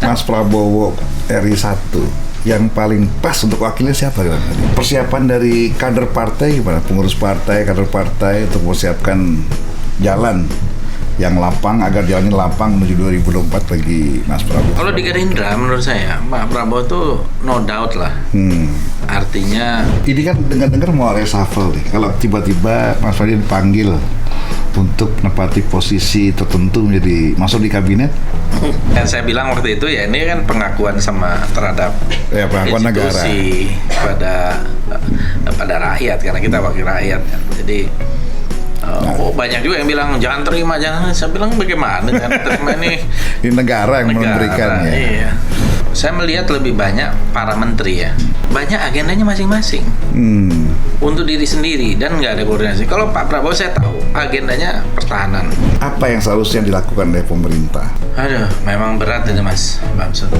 Mas Prabowo RI 1 yang paling pas untuk wakilnya siapa? Persiapan dari kader partai gimana? Pengurus partai, kader partai untuk mempersiapkan jalan yang lapang agar jalannya lapang menuju 2024 bagi Mas Prabowo. Kalau di Gerindra menurut saya Pak Prabowo tuh no doubt lah. Artinya ini kan dengar-dengar mau reshuffle nih. Kalau tiba-tiba Mas Prabowo dipanggil untuk menepati posisi tertentu menjadi masuk di kabinet. Dan saya bilang waktu itu ya ini kan pengakuan terhadap pengakuan negara pada rakyat karena kita wakil rakyat kan. Jadi banyak juga yang bilang jangan terima, jangan. Saya bilang bagaimana jangan terima ini negara yang memberikan ya. Iya. Saya melihat lebih banyak para menteri ya, banyak agendanya masing-masing untuk diri sendiri dan nggak ada koordinasi. Kalau Pak Prabowo saya tahu agendanya pertahanan. Apa yang seharusnya dilakukan oleh pemerintah? Aduh, memang berat itu Mas Bamsud.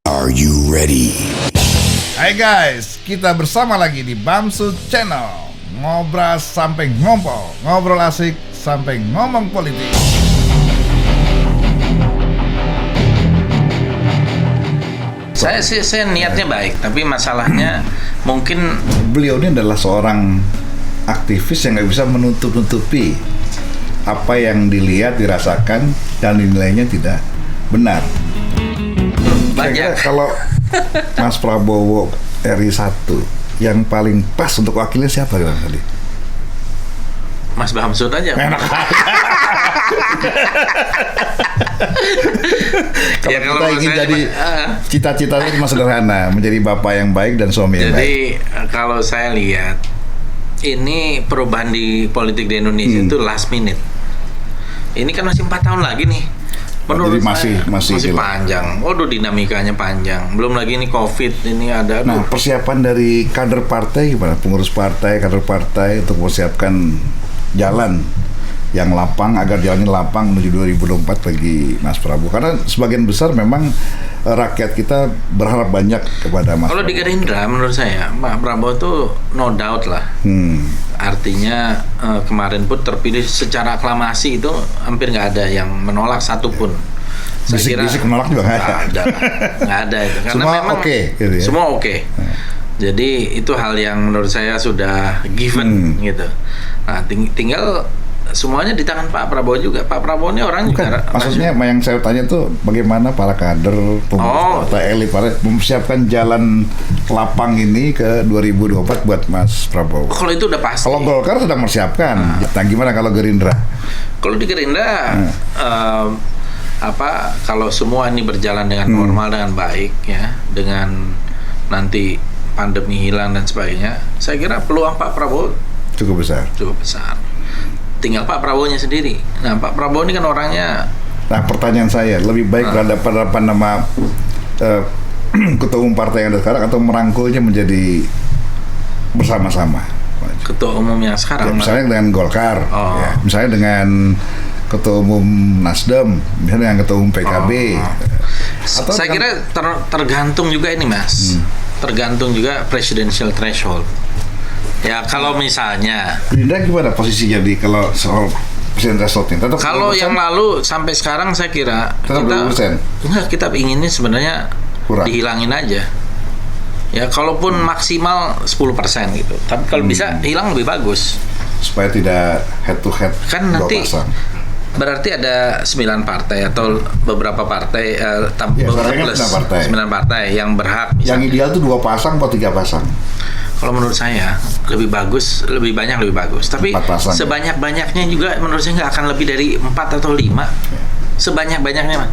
Are you ready? Hai guys, kita bersama lagi di Bamsud Channel. Ngobras sampai ngompol, ngobrol asik sampai ngomong politik. Saya niatnya baik, tapi masalahnya mungkin beliau ini adalah seorang aktivis yang nggak bisa menutup-nutupi apa yang dilihat, dirasakan, dan dinilainya tidak benar. Banyak. Kalau Mas Prabowo RI 1 yang paling pas untuk wakilnya siapa kali? Mas Bamsud aja. Kalau kita ingin jadi cita-citanya cuma sederhana, menjadi bapak yang baik dan suami yang baik. Jadi kalau saya lihat ini perubahan di politik di Indonesia itu last minute. Ini kan masih 4 tahun lagi nih. Menurut jadi masih panjang. Waduh, dinamikanya panjang. Belum lagi ini COVID ini ada. Nah, persiapan dari kader partai gimana? Pengurus partai, kader partai untuk mempersiapkan jalan yang lapang agar jalannya lapang menuju 2024 bagi Mas Prabowo. Karena sebagian besar memang rakyat kita berharap banyak kepada Mas. Kalau di Gerindra menurut saya Pak Prabowo tuh no doubt lah. Artinya kemarin pun terpilih secara aklamasi itu hampir nggak ada yang menolak satupun. Bisik-bisik menolak juga nggak ada itu. Karena semua memang oke, gitu ya? Semua oke. Jadi itu hal yang menurut saya sudah given gitu. Nah, tinggal semuanya di tangan Pak Prabowo juga. Pak Prabowo ini orang juga. Maksudnya yang saya tanya tuh bagaimana para kader, pengurus partai, elit partai mempersiapkan jalan lapang ini ke 2024 buat Mas Prabowo. Kalau itu udah pasti. Kalau Golkar sedang mempersiapkan. Nah, gimana kalau Gerindra? Kalau di Gerindra kalau semua ini berjalan dengan normal dengan baik ya, dengan nanti pandemi hilang dan sebagainya, saya kira peluang Pak Prabowo cukup besar. Tinggal Pak Prabowo-nya sendiri. Nah, Pak Prabowo ini kan orangnya. Nah, pertanyaan saya, lebih baik berhadapan nama ketua umum partai yang ada sekarang atau merangkulnya menjadi bersama-sama? Ketua umum yang sekarang. Ya, misalnya dengan Golkar, ya, misalnya dengan ketua umum Nasdem, misalnya dengan ketua umum PKB. Atau saya kira tergantung juga ini, Mas. Tergantung juga presidential threshold. Ya kalau misalnya Gerindra gimana posisinya kalau soal presiden thresholdnya? Kalau yang lalu sampai sekarang saya kira kita inginnya sebenarnya dihilangin aja. Ya kalaupun maksimal 10% gitu. Tapi kalau bisa hilang lebih bagus. Supaya tidak head to head. Kan nanti berarti ada 9 partai atau beberapa partai 9 partai yang berhak misalnya. Yang ideal itu 2 pasang atau 3 pasang? Kalau menurut saya lebih bagus, lebih banyak lebih bagus. Tapi sebanyak-banyaknya juga menurut saya nggak akan lebih dari 4 atau 5. Sebanyak-banyaknya, Mas.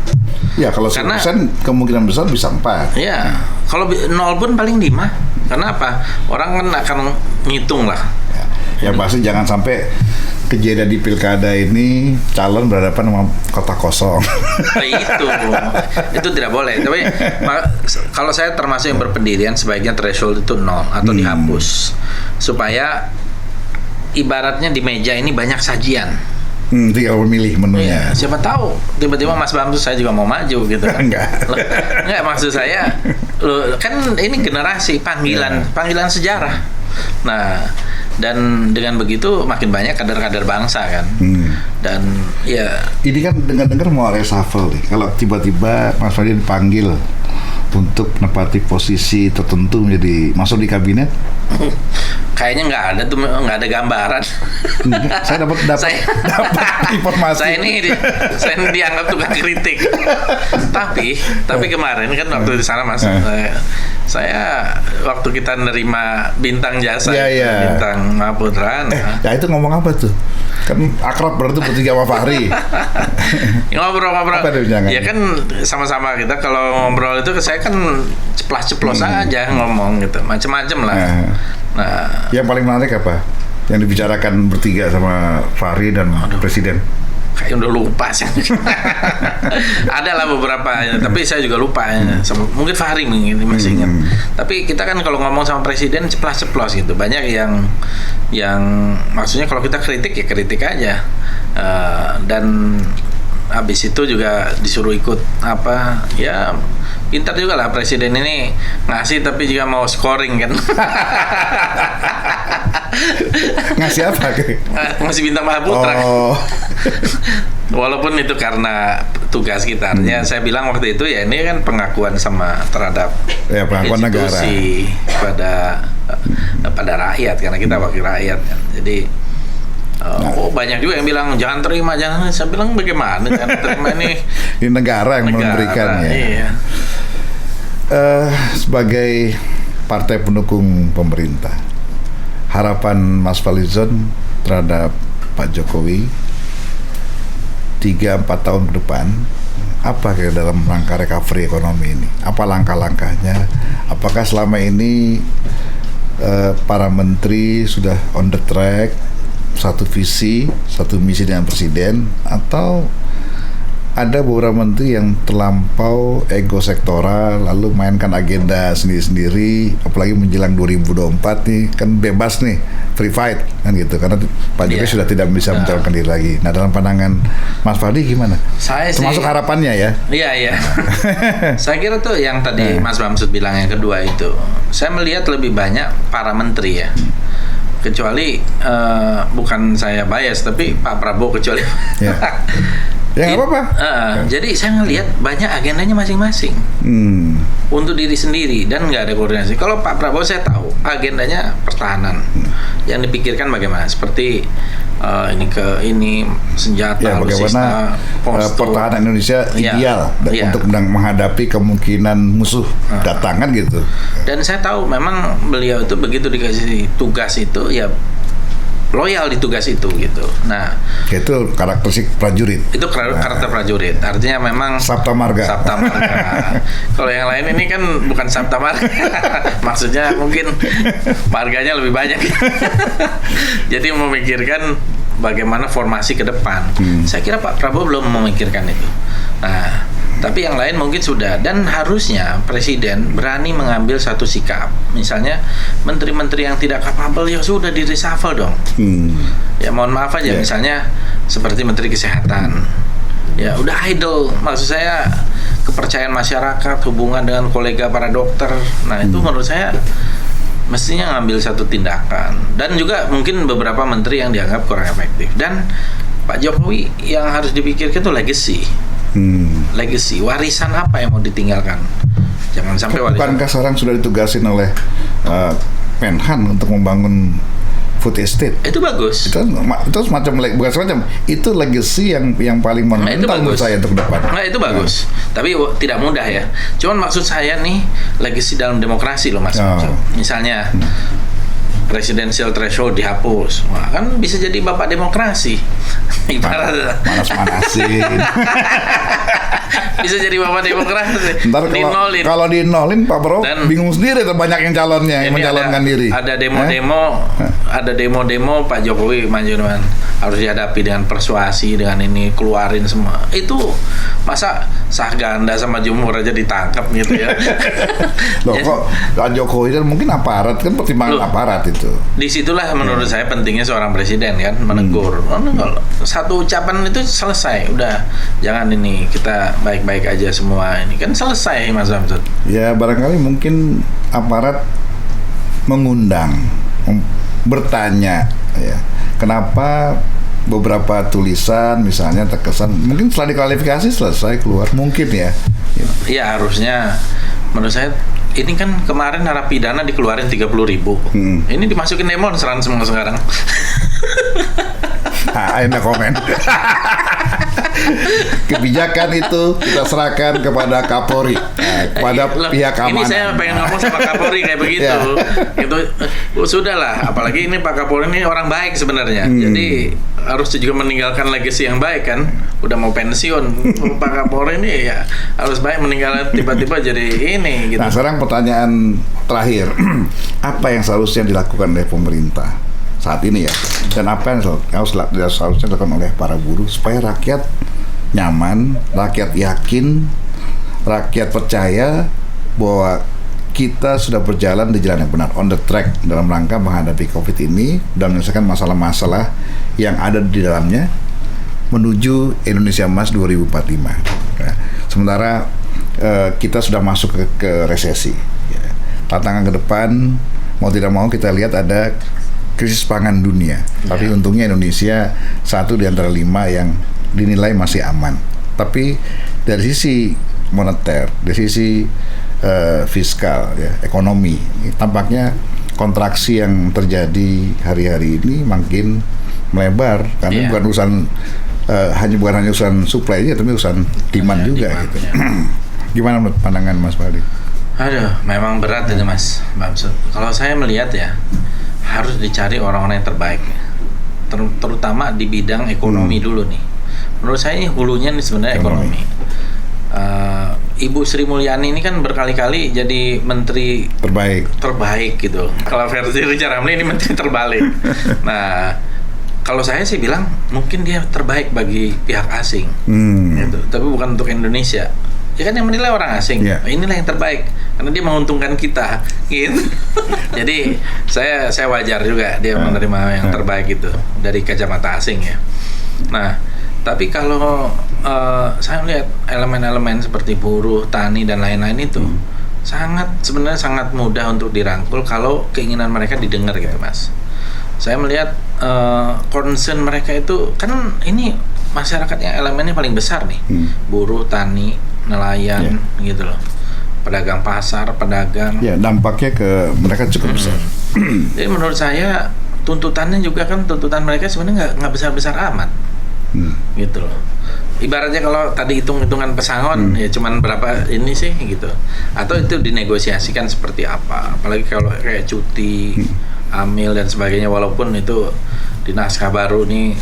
Ya, kalau 100% kemungkinan besar bisa 4. Ya, kalau 0 pun paling 5. Karena apa? Orang kan akan ngitung lah. Ya pasti jangan sampai kejadian di pilkada ini calon berhadapan sama kota kosong. Itu tidak boleh. Tapi kalau saya termasuk yang berpendirian sebaiknya threshold itu 0 atau dihapus supaya ibaratnya di meja ini banyak sajian. Tinggal memilih menunya. Iya, siapa tahu tiba-tiba Mas Bamsud saya juga mau maju gitu kan. Enggak maksud saya kan ini generasi panggilan sejarah. Nah, Dan dengan begitu makin banyak kader-kader bangsa kan. Dan ya ini kan dengar-dengar mau reshuffle nih. Kalau tiba-tiba Mas Fadli dipanggil untuk menempati posisi tertentu menjadi masuk di kabinet, kayaknya nggak ada gambaran. Saya dapat informasi. Saya ini dianggap tukang kritik. tapi kemarin kan waktu di sana Mas, saya waktu kita nerima bintang jasa, bintang Mahaputra. Ya itu ngomong apa tuh? Kan akrab berarti bertiga sama Fahri. Ngobrol-ngobrol. Ya kan sama-sama kita kalau ngobrol itu saya kan ceplas-ceplos aja ngomong gitu, macem-macem lah. Nah, yang paling menarik apa? Yang dibicarakan bertiga sama Fahri dan Presiden? Kayak udah lupa sih. Ada lah beberapa, tapi saya juga lupa. Mungkin Fahri masih ingat. Tapi kita kan kalau ngomong sama Presiden ceplas-ceplos gitu. Banyak yang maksudnya kalau kita kritik ya kritik aja. Dan habis itu juga disuruh ikut apa ya, pintar juga lah Presiden ini ngasih tapi juga mau scoring kan. Ngasih apa? Ngasih bintang Mahaputra. Walaupun itu karena tugas kita. Artinya saya bilang waktu itu ya ini kan pengakuan terhadap pengakuan institusi negara pada rakyat, karena kita wakil rakyat kan. Jadi banyak juga yang bilang jangan terima. Saya bilang bagaimana jangan terima ini negara yang memberikan ya. Iya. Sebagai partai pendukung pemerintah, harapan Mas Fadlizon terhadap Pak Jokowi 3-4 tahun ke depan apa dalam rangka recovery ekonomi ini? Apa langkah-langkahnya? Apakah selama ini para menteri sudah on the track, satu visi, satu misi dengan Presiden, atau ada beberapa menteri yang terlampau ego sektoral lalu mainkan agenda sendiri-sendiri, apalagi menjelang 2024 nih kan bebas nih, free fight kan gitu, karena Pak Jokowi sudah tidak bisa mencalonkan diri lagi. Nah, dalam pandangan Mas Fadli gimana? Saya termasuk harapannya ya? Iya. Saya kira tuh yang tadi Mas Bamsud bilang yang kedua itu, saya melihat lebih banyak para menteri ya. Kecuali bukan saya bias, tapi Pak Prabowo kecuali. Ya nggak apa-apa. Jadi saya ngelihat banyak agendanya masing-masing untuk diri sendiri dan nggak ada koordinasi. Kalau Pak Prabowo saya tahu agendanya pertahanan, yang dipikirkan bagaimana seperti ini senjata, bagaimana pertahanan Indonesia ideal untuk menghadapi kemungkinan musuh datang kan gitu. Dan saya tahu memang beliau itu begitu dikasih tugas itu ya loyal di tugas itu gitu. Nah, itu karakteristik prajurit. Itu karakter prajurit. Artinya memang Sabta Marga. Kalau yang lain ini kan bukan Sabta Marga. Maksudnya mungkin marganya lebih banyak. Jadi memikirkan bagaimana formasi ke depan. Saya kira Pak Prabowo belum memikirkan itu. Nah, tapi yang lain mungkin sudah, dan harusnya Presiden berani mengambil satu sikap. Misalnya menteri-menteri yang tidak kapabel ya sudah di reshuffle dong. Ya mohon maaf aja, misalnya seperti Menteri Kesehatan. Ya udah idle, maksud saya kepercayaan masyarakat, hubungan dengan kolega para dokter. Nah, itu menurut saya mestinya ngambil satu tindakan. Dan juga mungkin beberapa menteri yang dianggap kurang efektif. Dan Pak Jokowi yang harus dipikirkan itu legacy. Legacy, warisan apa yang mau ditinggalkan? Jangan sampai warisan. Bukankah sekarang sudah ditugasin oleh Menhan untuk membangun food estate? Itu bagus. Itu semacam, bukan semacam, itu legacy yang paling monumental menurut saya untuk depan. Nah, itu bagus. Tapi tidak mudah ya. Cuman maksud saya nih legacy dalam demokrasi loh Mas. Misalnya presidensial threshold dihapus, wah kan bisa jadi bapak demokrasi. Ibarat manas-manasin. Bisa jadi bapak demokrasi. Ntar kalau dinolin Pak Prabowo bingung sendiri, banyak yang calonnya yang mencalonkan diri. Ada demo-demo Pak Jokowi maju, harus dihadapi dengan persuasi, dengan ini keluarin semua. Itu masa sah ganda sama jumhur aja ditangkap gitu ya. Loh, kok Pak Jokowi kan mungkin aparat, kan pertimbangan aparat itu. Disitulah menurut saya pentingnya seorang presiden kan menegur. Satu ucapan itu selesai, udah jangan ini, kita baik-baik aja semua, ini kan selesai Mas Bamsud. Ya barangkali mungkin aparat mengundang bertanya, ya, kenapa beberapa tulisan misalnya terkesan, mungkin setelah diklarifikasi selesai keluar, mungkin ya. Iya, harusnya menurut saya ini kan kemarin narapidana dikeluarin 30.000. Ini dimasukin demonstran semua sekarang. Enak komen. Kebijakan itu kita serahkan kepada Kapolri, kepada pihak keamanan. Ini saya pengen ngomong sama Kapolri kayak begitu. Itu sudahlah, apalagi ini Pak Kapolri ini orang baik sebenarnya. Jadi harus juga meninggalkan legacy yang baik kan. Udah mau pensiun, Pak Kapolri ini ya harus baik, meninggalkan tiba-tiba jadi ini gitu. Nah, sekarang pertanyaan terakhir. Apa yang seharusnya dilakukan oleh pemerintah saat ini ya, dan apa yang seharusnya dilakukan oleh para buruh supaya rakyat nyaman, rakyat yakin, rakyat percaya bahwa kita sudah berjalan di jalan yang benar, on the track dalam rangka menghadapi COVID ini dan menyelesaikan masalah-masalah yang ada di dalamnya menuju Indonesia Emas 2045. Ya. Sementara kita sudah masuk ke resesi. Ya. Tantangan ke depan mau tidak mau kita lihat ada krisis pangan dunia, tapi untungnya Indonesia satu di antara 5 yang dinilai masih aman. Tapi dari sisi moneter, dari sisi fiskal, ya, ekonomi, tampaknya kontraksi yang terjadi hari-hari ini makin melebar karena bukan hanya urusan supply aja, tapi urusan demand juga gitu. Gimana menurut pandangan Mas Fadli? Aduh, memang berat itu Mas Bamsud. Kalau saya melihat ya, harus dicari orang-orang yang terbaik, terutama di bidang ekonomi dulu nih. Menurut saya ini hulunya nih sebenarnya ekonomi. Ibu Sri Mulyani ini kan berkali-kali jadi menteri terbaik gitu. Kalau versi Rizal Ramli ini menteri terbalik. Nah, kalau saya sih bilang mungkin dia terbaik bagi pihak asing, gitu. Tapi bukan untuk Indonesia. Ya kan yang menilai orang asing. Inilah yang terbaik karena dia menguntungkan kita, gitu. Jadi saya wajar juga dia menerima yang terbaik itu dari kacamata asing ya. Nah, tapi kalau saya melihat elemen-elemen seperti buruh, tani dan lain-lain itu sebenarnya sangat mudah untuk dirangkul kalau keinginan mereka didengar gitu Mas. Saya melihat concern mereka itu kan ini masyarakatnya elemennya paling besar nih, buruh, tani, nelayan, gitu loh, pedagang pasar, pedagang. Ya, dampaknya ke mereka cukup besar. Jadi menurut saya tuntutannya juga kan tuntutan mereka sebenarnya nggak besar-besar amat, gitu loh. Ibaratnya kalau tadi hitung-hitungan pesangon ya cuman berapa ini sih gitu, atau itu dinegosiasikan seperti apa, apalagi kalau kayak cuti, hamil dan sebagainya, walaupun itu di naskah baru nih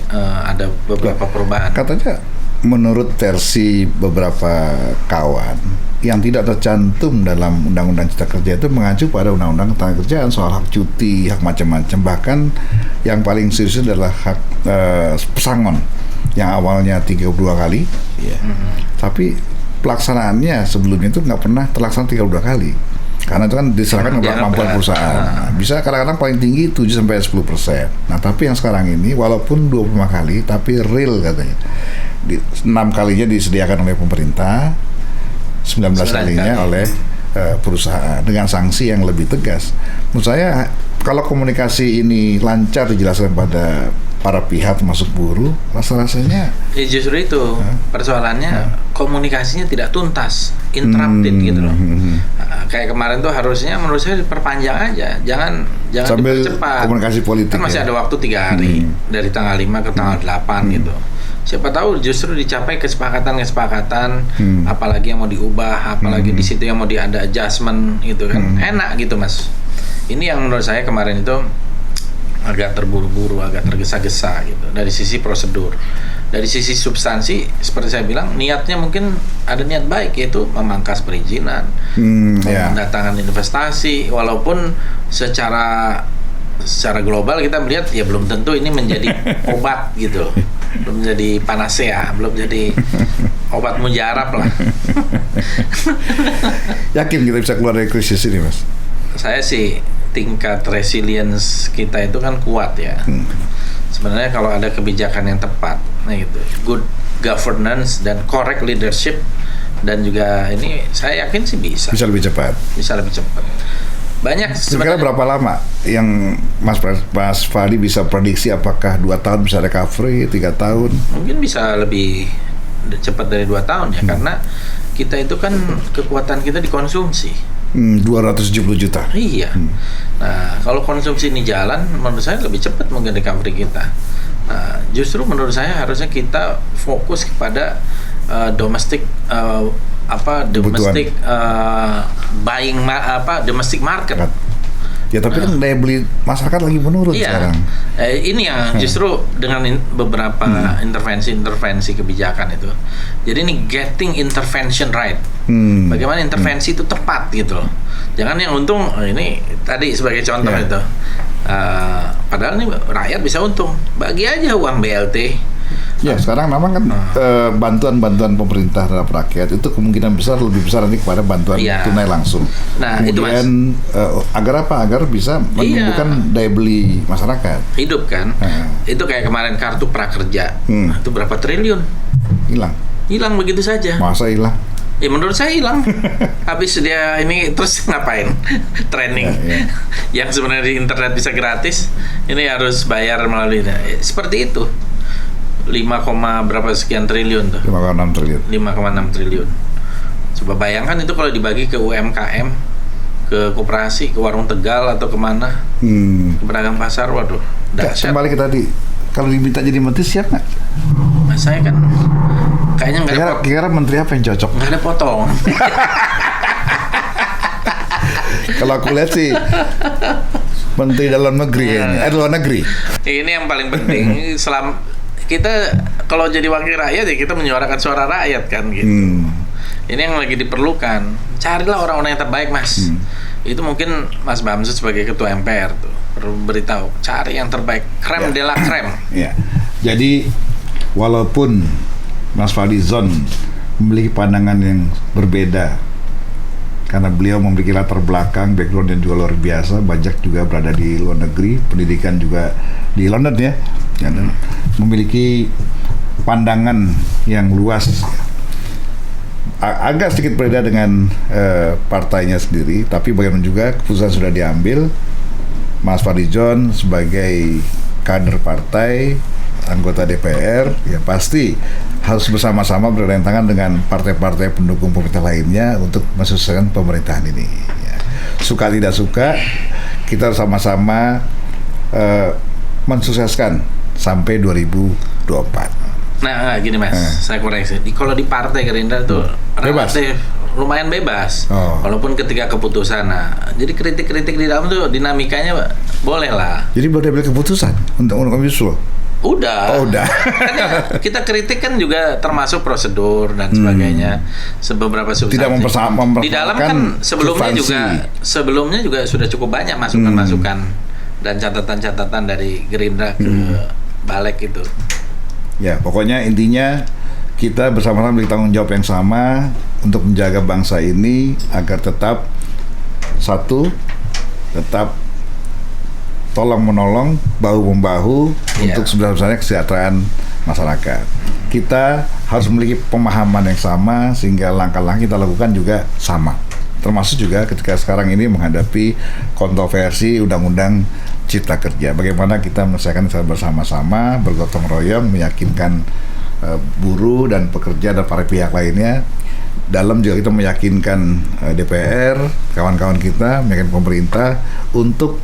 ada beberapa perubahan. Katanya menurut versi beberapa kawan yang tidak tercantum dalam Undang-Undang Cipta Kerja itu mengacu pada Undang-Undang Ketenagakerjaan soal hak cuti, hak macam-macam. Bahkan yang paling serius adalah hak pesangon yang awalnya 32 kali, tapi pelaksanaannya sebelumnya itu nggak pernah terlaksana 32 kali. Karena itu kan diserahkan kepada kemampuan perusahaan. Bisa kadang-kadang paling tinggi 7-10%. Nah, tapi yang sekarang ini walaupun 25 kali, tapi real katanya. 6 kalinya disediakan oleh pemerintah, 19 kalinya oleh perusahaan dengan sanksi yang lebih tegas. Menurut saya kalau komunikasi ini lancar dijelaskan pada para pihak termasuk buruh, rasanya ya justru itu persoalannya, komunikasinya tidak tuntas, interrupted gitu loh. Kayak kemarin tuh harusnya menurut saya diperpanjang aja, jangan sambil dipercepat. Komunikasi politik kan masih ada waktu 3 hari dari tanggal 5 ke tanggal 8 gitu. Siapa tahu justru dicapai kesepakatan, apalagi yang mau diubah, apalagi di situ yang mau ada adjustment gitu kan. Enak gitu Mas. Ini yang menurut saya kemarin itu agak terburu-buru, agak tergesa-gesa gitu dari sisi prosedur. Dari sisi substansi seperti saya bilang, niatnya mungkin ada niat baik, yaitu memangkas perizinan, mendatangkan investasi, walaupun secara global kita melihat ya belum tentu ini menjadi obat gitu, belum jadi panacea, belum jadi obat mujarab lah. Yakin kita bisa keluar dari krisis ini Mas? Saya sih tingkat resilience kita itu kan kuat ya. Sebenarnya kalau ada kebijakan yang tepat, nah gitu, good governance dan correct leadership, dan juga ini saya yakin sih bisa. Bisa lebih cepat. Bisa lebih cepat. Banyak sebenarnya berapa lama yang Mas Fadi bisa prediksi apakah 2 tahun bisa recovery, 3 tahun? Mungkin bisa lebih cepat dari 2 tahun ya, karena kita itu kan kekuatan kita dikonsumsi. 270 juta. Iya. Nah, kalau konsumsi ini jalan, menurut saya lebih cepat mungkin recovery kita. Nah, justru menurut saya harusnya kita fokus kepada domestic domestic market. Ya tapi kan daya beli masyarakat lagi menurun sekarang. Ini yang justru dengan beberapa intervensi kebijakan itu. Jadi ini getting intervention right. Bagaimana intervensi itu tepat gitu loh. Jangan yang untung ini tadi sebagai contoh itu. Padahal ini rakyat bisa untung. Bagi aja uang BLT. Ya sekarang memang kan bantuan-bantuan pemerintah terhadap rakyat itu kemungkinan besar lebih besar nanti kepada bantuan tunai langsung. Nah, kemudian agar apa? Agar bisa menumbuhkan daya beli masyarakat. Hidup kan? Itu kayak kemarin kartu prakerja. Itu berapa triliun? Hilang begitu saja. Masa hilang? Ya menurut saya hilang. Habis dia ini terus ngapain? Training. Yang sebenarnya di internet bisa gratis, ini harus bayar melalui seperti itu. 5, berapa sekian triliun tuh? 5,6 triliun. 5,6 triliun. Coba bayangkan itu kalau dibagi ke UMKM, ke koperasi, ke warung Tegal atau kemana, ke pedagang pasar, waduh. Dahsyat. Kembali ke tadi, kalau diminta jadi menteri siap nggak? Nah, saya kan kayaknya nggak ada. Kira-kira menteri apa yang cocok? Nggak ada potong. Kalau aku lihat sih menteri dalam negeri kayaknya. Luar negeri. Ini yang paling penting. Kita kalau jadi wakil rakyat ya kita menyuarakan suara rakyat kan gitu. Ini yang lagi diperlukan. Carilah orang-orang yang terbaik, Mas. Itu mungkin Mas Bamsud sebagai ketua MPR tuh perlu beritahu, cari yang terbaik, krem de la krem. Ya. Jadi walaupun Mas Fadlizon memiliki pandangan yang berbeda karena beliau memiliki latar belakang, background yang juga luar biasa, banyak juga berada di luar negeri, pendidikan juga di London ya, dan memiliki pandangan yang luas. Agak sedikit berbeda dengan partainya sendiri, tapi bagaimana juga keputusan sudah diambil. Mas Fadlizon sebagai kader partai, anggota DPR, ya pasti harus bersama-sama bergandeng tangan dengan partai-partai pendukung pemerintah lainnya untuk mensukseskan pemerintahan ini. Ya. Suka tidak suka, kita sama-sama mensukseskan sampai 2024. Nah, gini Mas, saya koreksi. Kalau di partai Gerindra itu lumayan bebas. Walaupun ketika keputusan, jadi kritik-kritik di dalam tuh dinamikanya boleh lah. Jadi boleh ambil keputusan untuk Omnibus Law. Udah. Kan kita kritik kan juga termasuk prosedur dan sebagainya. Beberapa substansi. Tidak mempermasalahkan. Di dalam kan sebelumnya juga sudah cukup banyak masukan-masukan dan catatan-catatan dari Gerindra ke Balik itu. Ya, pokoknya intinya kita bersama-sama memiliki tanggung jawab yang sama untuk menjaga bangsa ini agar tetap satu, tetap tolong menolong, bahu membahu untuk sebesar-besarnya kesejahteraan masyarakat. Kita harus memiliki pemahaman yang sama sehingga langkah-langkah kita lakukan juga sama. Termasuk juga ketika sekarang ini menghadapi kontroversi Undang-Undang Cipta Kerja. Bagaimana kita menyelesaikan secara bersama-sama, bergotong royong, meyakinkan buruh dan pekerja dan para pihak lainnya. Dalam juga kita meyakinkan DPR, kawan-kawan kita, meyakinkan pemerintah untuk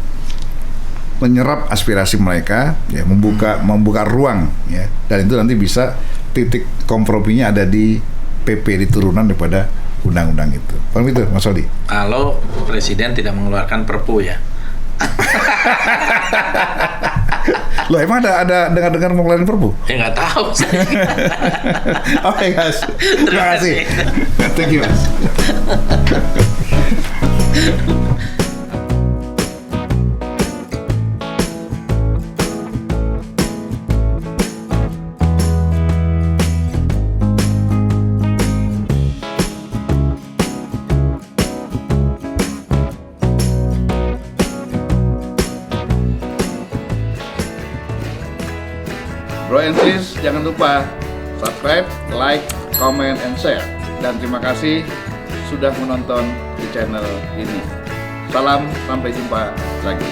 menyerap aspirasi mereka, ya, membuka ruang, ya, dan itu nanti bisa titik komprominya ada di PP, di turunan daripada undang-undang itu. Paham itu, Mas Odi? Kalau Presiden tidak mengeluarkan Perpu ya. Loh, emang ada dengar mengeluarkan Perpu? Ya nggak tahu. Oke, guys. Terima kasih. Thank you, Mas. Bro and sis, jangan lupa subscribe, like, comment, and share. Dan terima kasih sudah menonton di channel ini. Salam, sampai jumpa lagi.